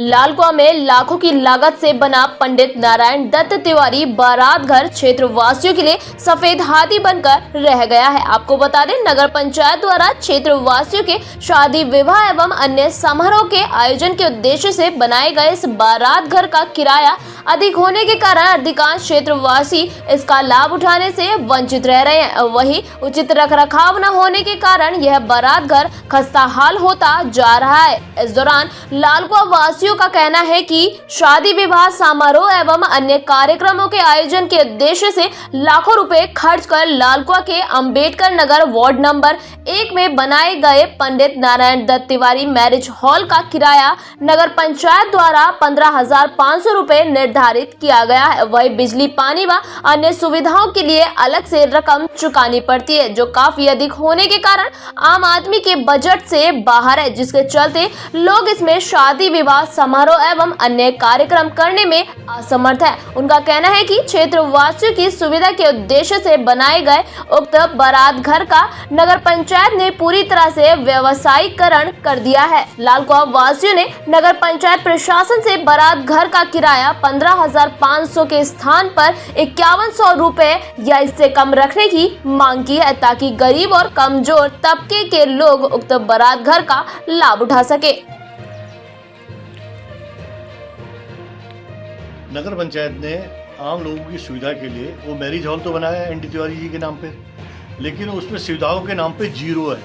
लालकुआं में लाखों की लागत से बना पंडित नारायण दत्त तिवारी बारात घर क्षेत्र वासियों के लिए सफेद हाथी बनकर रह गया है। आपको बता दें, नगर पंचायत द्वारा क्षेत्र वासियों के शादी विवाह एवं अन्य समारोह के आयोजन के उद्देश्य से बनाए गए इस बारात घर का किराया अधिक होने के कारण अधिकांश क्षेत्रवासी इसका लाभ उठाने से वंचित रह रहे हैं। वहीं उचित रखरखाव न होने के कारण यह बारात घर खस्ताहाल होता जा रहा है। इस दौरान लालकुआं वासियों का कहना है कि शादी विवाह समारोह एवं अन्य कार्यक्रमों के आयोजन के उद्देश्य से लाखों रुपए खर्च कर लालकुआं के अंबेडकर नगर वार्ड नंबर 1 में बनाए गए पंडित नारायण दत्त तिवारी मैरिज हॉल का किराया नगर पंचायत द्वारा 15,500 रुपए निर्धारित किया गया है। वही बिजली, पानी व अन्य सुविधाओं के लिए अलग से रकम चुकानी पड़ती है, जो काफी अधिक होने के कारण आम आदमी के बजट से बाहर है, जिसके चलते लोग इसमें शादी विवाह समारोह एवं अन्य कार्यक्रम करने में असमर्थ है। उनका कहना है कि क्षेत्र वासियों की सुविधा के उद्देश्य से बनाए गए उक्त बारात घर का नगर पंचायत ने पूरी तरह से व्यवसायीकरण कर दिया है। लालकुआं वासियों ने नगर पंचायत प्रशासन से बारात घर का किराया 15,500 के स्थान पर 5100 रुपए या इससे कम रखने की मांग की है, ताकि गरीब और कमजोर तबके के लोग उक्त बारात घर का लाभ उठा सके। नगर पंचायत ने आम लोगों की सुविधा के लिए वो मैरिज हॉल तो बनाया है एनडी तिवारी जी के नाम पे, लेकिन उसमें सुविधाओं के नाम पे जीरो है।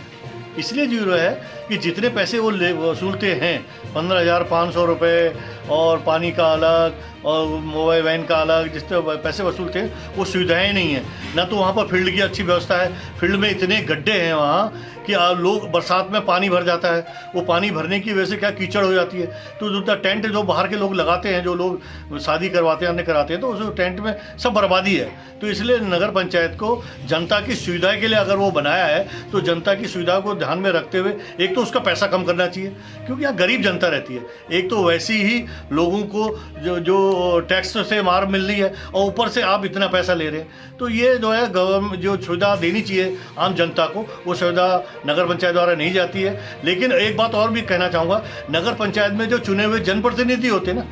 इसलिए जीरो है कि जितने पैसे वो वसूलते हैं 15,500 रुपये और पानी का अलग और मोबाइल वैन का अलग, जितने पैसे वसूलते हैं वो सुविधाएं नहीं हैं। ना तो वहाँ पर फील्ड की अच्छी व्यवस्था है, फील्ड में इतने गड्ढे हैं वहाँ कि लोग बरसात में पानी भर जाता है, वो पानी भरने की वजह से क्या कीचड़ हो जाती है। तो टेंट जो बाहर के लोग लगाते हैं, जो लोग शादी करवाते हैं, अन्य कराते हैं, तो उस टेंट में सब बर्बादी है। तो इसलिए नगर पंचायत को जनता की सुविधा के लिए अगर वो बनाया है तो जनता की सुविधा को ध्यान में रखते हुए एक तो उसका पैसा कम करना चाहिए, क्योंकि यहाँ गरीब जनता रहती है। एक तो वैसे ही लोगों को जो टैक्स से मार मिल रही है और ऊपर से आप इतना पैसा ले रहे हैं, तो ये जो है गवर्नमेंट जो सुविधा देनी चाहिए आम जनता को, वो सुविधा नगर पंचायत द्वारा नहीं जाती है। लेकिन एक बात और भी कहना चाहूँगा, नगर पंचायत में जो चुने हुए जनप्रतिनिधि होते हैं ना,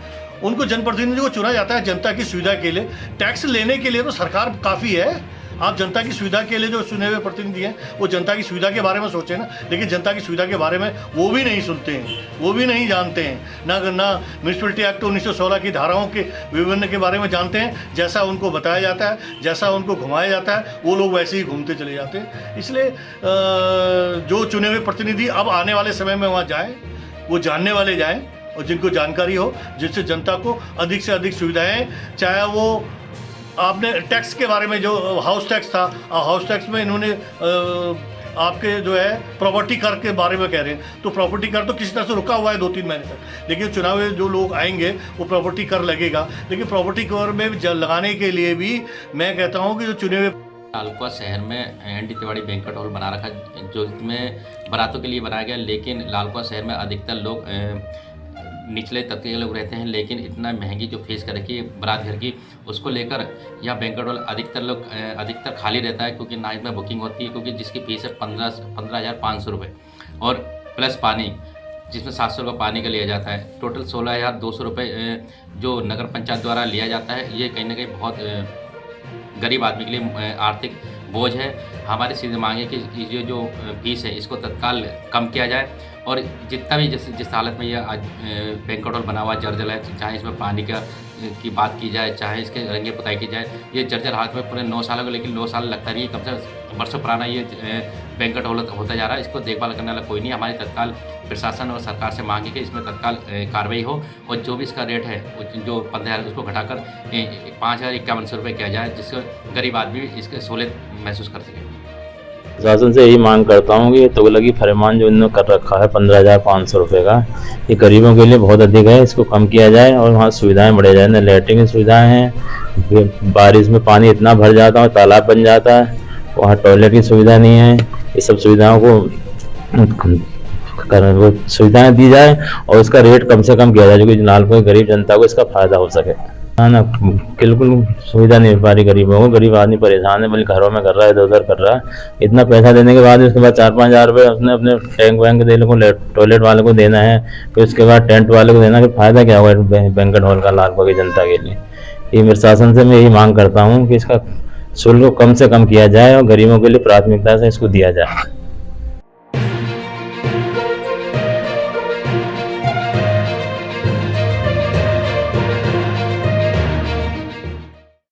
उनको जनप्रतिनिधि को चुना जाता है जनता की सुविधा के लिए। टैक्स लेने के लिए तो सरकार काफ़ी है, आप जनता की सुविधा के लिए जो चुने हुए प्रतिनिधि हैं वो जनता की सुविधा के बारे में सोचें ना, लेकिन जनता की सुविधा के बारे में वो भी नहीं सुनते हैं, वो भी नहीं जानते हैं। ना म्यूनिसिपैलिटी एक्ट 1916 की धाराओं के विवरण के बारे में जानते हैं। जैसा उनको बताया जाता है, जैसा उनको घुमाया जाता है, वो लोग वैसे ही घूमते चले जाते हैं। इसलिए जो चुने हुए प्रतिनिधि अब आने वाले समय में वहाँ जाएँ, वो जानने वाले जाएँ और जिनको जानकारी हो, जिससे जनता को अधिक से अधिक सुविधाएँ, चाहे वो आपने टैक्स के बारे में, जो हाउस टैक्स था, हाउस टैक्स में इन्होंने आपके जो है प्रॉपर्टी कर के बारे में कह रहे हैं, तो प्रॉपर्टी कर तो किसी तरह से रुका हुआ है 2-3 महीने तक, लेकिन चुनाव में जो लोग आएंगे वो प्रॉपर्टी कर लगेगा। लेकिन प्रॉपर्टी कर में लगाने के लिए भी मैं कहता हूँ कि जो चुने हुए लालकुआं शहर में एनडी तिवारी बैंक्वेट हॉल बना रखा, जो इसमें बारातों के लिए बनाया गया, लेकिन लालकुआं शहर में अधिकतर लोग निचले तबके के लोग रहते हैं, लेकिन इतना महंगी जो फीस कर रखी है बारात घर की, उसको लेकर यह बैंक्वेट हॉल अधिकतर खाली रहता है, क्योंकि ना इसमें बुकिंग होती है, क्योंकि जिसकी फीस है 15,500 रुपये और प्लस पानी, जिसमें 700 रुपये पानी का लिया जाता है। टोटल 16,200 रुपये जो नगर पंचायत द्वारा लिया जाता है। ये कहीं ना कहीं बहुत गरीब आदमी के लिए आर्थिक बोझ है। हमारी सीधी मांग है कि ये जो फीस है इसको तत्काल कम किया जाए, और जितना भी जिस हालत में यह आज बैंक्वेट हॉल बना हुआ जर्जर है, चाहे इसमें पानी की बात की जाए, चाहे इसके रंगे पुताई की जाए, ये जर्जर हालत में पूरे 9 साल हो गए, लेकिन 9 साल लगता नहीं है, कम से वर्षों पुराना ये बैंक्वेट हॉल होता जा रहा है। इसको देखभाल करने वाला कोई नहीं। हमारी तत्काल प्रशासन और सरकार से मांग है कि इसमें तत्काल कार्रवाई हो, और जो भी इसका रेट है जो 15,000 उसको घटाकर 5,5100 रुपये किया जाए, जिससे गरीब आदमी इसके सहूलियत महसूस कर सके। प्रशासन से यही मांग करता हूँ कि ये तुगलकी फरमान जो इन्होंने कर रखा है 15,500 रुपये का, ये गरीबों के लिए बहुत अधिक है, इसको कम किया जाए और वहाँ सुविधाएं बढ़े जाए। न लैट्रिन की सुविधाएं हैं, बारिश में पानी इतना भर जाता है, तालाब बन जाता है, वहाँ टॉयलेट की सुविधा नहीं है। ये सब सुविधाओं को सुविधाएं दी जाए और इसका रेट कम से कम किया जाए, जो कि लालकुआं गरीब जनता को इसका फायदा हो सके। हाँ ना, बिल्कुल सुविधा नहीं मिल पा रही गरीबों को। गरीब आदमी परेशान है, बल्कि घरों में कर रहा है, इधर उधर कर रहा है। इतना पैसा देने के बाद भी उसके बाद 4-5 हज़ार रुपये उसने अपने टैंक वैंक देने को, टॉयलेट वाले को देना है, फिर उसके बाद टेंट वाले को देना, फिर फायदा क्या होगा बैंक्वेट हॉल का लालबाग की जनता के लिए। ये मेरे शासन से मैं यही मांग करता हूँ कि इसका शुल्क कम से कम किया जाए और गरीबों के लिए प्राथमिकता से इसको दिया जाए।